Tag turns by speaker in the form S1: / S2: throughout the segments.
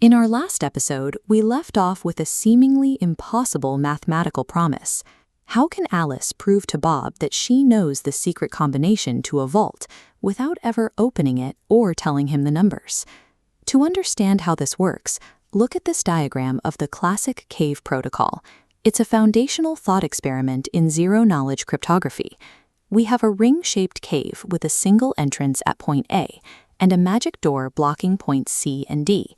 S1: In our last episode, we left off with a seemingly impossible mathematical promise. How can Alice prove to Bob that she knows the secret combination to a vault without ever opening it or telling him the numbers? To understand how this works, look at this diagram of the classic cave protocol. It's a foundational thought experiment in zero-knowledge cryptography. We have a ring-shaped cave with a single entrance at point A and a magic door blocking points C and D.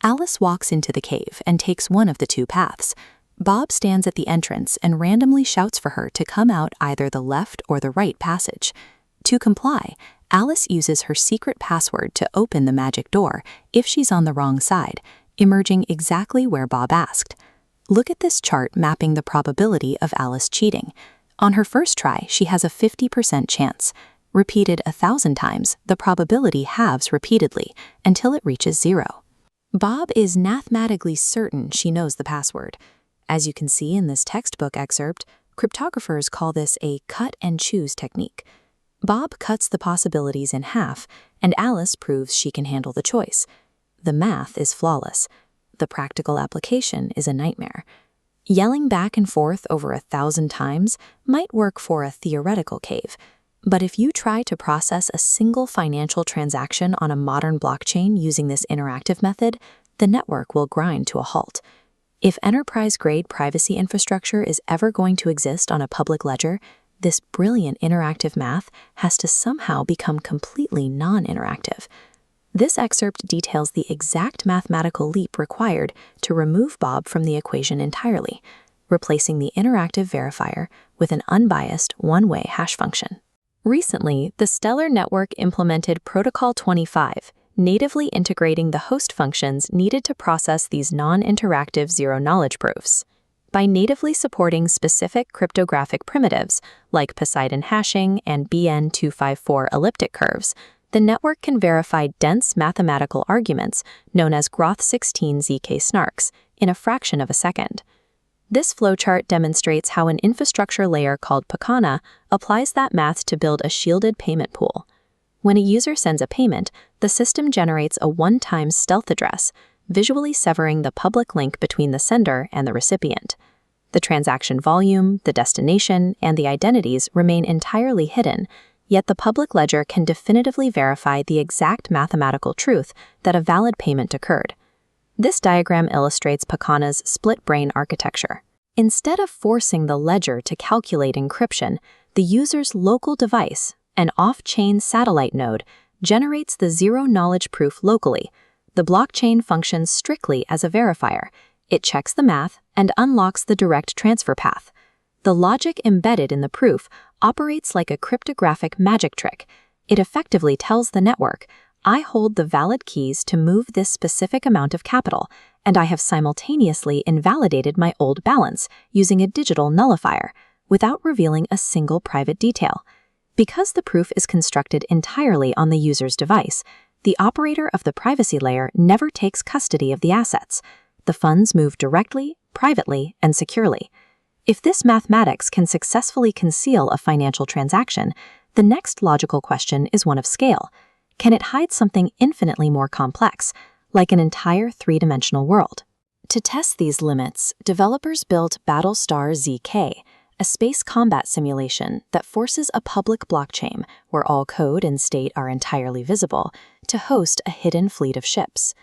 S1: Alice walks into the cave and takes one of the two paths. Bob stands at the entrance and randomly shouts for her to come out either the left or the right passage. To comply, Alice uses her secret password to open the magic door if she's on the wrong side, emerging exactly where Bob asked. Look at this chart mapping the probability of Alice cheating. On her first try, she has a 50% chance. Repeated 1,000 times, the probability halves repeatedly until it reaches 0. Bob is mathematically certain she knows the password. As you can see in this textbook excerpt, cryptographers call this a cut-and-choose technique. Bob cuts the possibilities in half, and Alice proves she can handle the choice. The math is flawless. The practical application is a nightmare. Yelling back and forth over 1,000 times might work for a theoretical cave, but if you try to process a single financial transaction on a modern blockchain using this interactive method, the network will grind to a halt. If enterprise-grade privacy infrastructure is ever going to exist on a public ledger, this brilliant interactive math has to somehow become completely non-interactive. This excerpt details the exact mathematical leap required to remove Bob from the equation entirely, replacing the interactive verifier with an unbiased one-way hash function. Recently, the Stellar Network implemented Protocol 25, natively integrating the host functions needed to process these non-interactive zero-knowledge proofs. By natively supporting specific cryptographic primitives, like Poseidon hashing and BN254 elliptic curves, the network can verify dense mathematical arguments known as Groth16 ZK snarks in a fraction of a second. This flowchart demonstrates how an infrastructure layer called Pacana applies that math to build a shielded payment pool. When a user sends a payment, the system generates a one-time stealth address, visually severing the public link between the sender and the recipient. The transaction volume, the destination, and the identities remain entirely hidden, yet the public ledger can definitively verify the exact mathematical truth that a valid payment occurred. This diagram illustrates Pacana's split-brain architecture. Instead of forcing the ledger to calculate encryption, the user's local device, an off-chain satellite node, generates the zero-knowledge proof locally. The blockchain functions strictly as a verifier. It checks the math and unlocks the direct transfer path. The logic embedded in the proof operates like a cryptographic magic trick. It effectively tells the network, I hold the valid keys to move this specific amount of capital, and I have simultaneously invalidated my old balance using a digital nullifier, without revealing a single private detail. Because the proof is constructed entirely on the user's device, the operator of the privacy layer never takes custody of the assets. The funds move directly, privately, and securely. If this mathematics can successfully conceal a financial transaction, the next logical question is one of scale. Can it hide something infinitely more complex, like an entire three-dimensional world? To test these limits, developers built Battlestar ZK, a space combat simulation that forces a public blockchain, where all code and state are entirely visible, to host a hidden fleet of ships.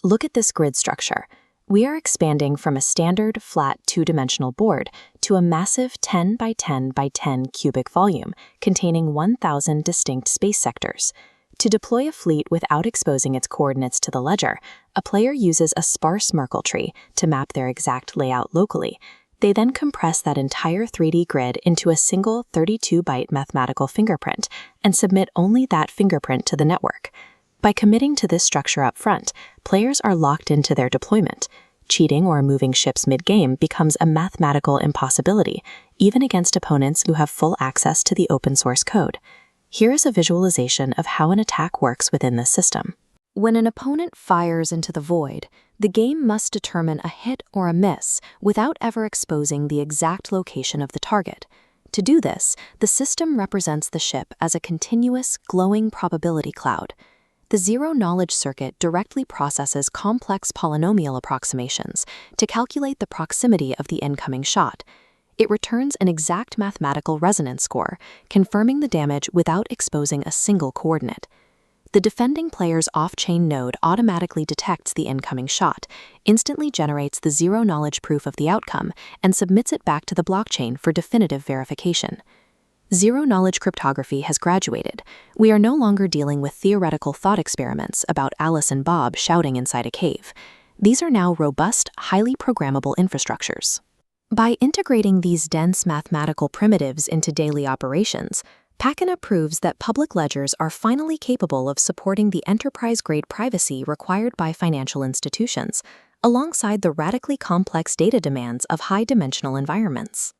S1: Look at this grid structure. We are expanding from a standard, flat, two-dimensional board to a massive 10 by 10 by 10 cubic volume containing 1,000 distinct space sectors. To deploy a fleet without exposing its coordinates to the ledger, a player uses a sparse Merkle tree to map their exact layout locally. They then compress that entire 3D grid into a single 32-byte mathematical fingerprint and submit only that fingerprint to the network. By committing to this structure up front, players are locked into their deployment. Cheating or moving ships mid-game becomes a mathematical impossibility, even against opponents who have full access to the open-source code. Here is a visualization of how an attack works within this system. When an opponent fires into the void, the game must determine a hit or a miss without ever exposing the exact location of the target. To do this, the system represents the ship as a continuous, glowing probability cloud. The zero-knowledge circuit directly processes complex polynomial approximations to calculate the proximity of the incoming shot. It returns an exact mathematical resonance score, confirming the damage without exposing a single coordinate. The defending player's off-chain node automatically detects the incoming shot, instantly generates the zero-knowledge proof of the outcome, and submits it back to the blockchain for definitive verification. Zero-knowledge cryptography has graduated. We are no longer dealing with theoretical thought experiments about Alice and Bob shouting inside a cave. These are now robust, highly programmable infrastructures. By integrating these dense mathematical primitives into daily operations, Pachina proves that public ledgers are finally capable of supporting the enterprise-grade privacy required by financial institutions, alongside the radically complex data demands of high-dimensional environments.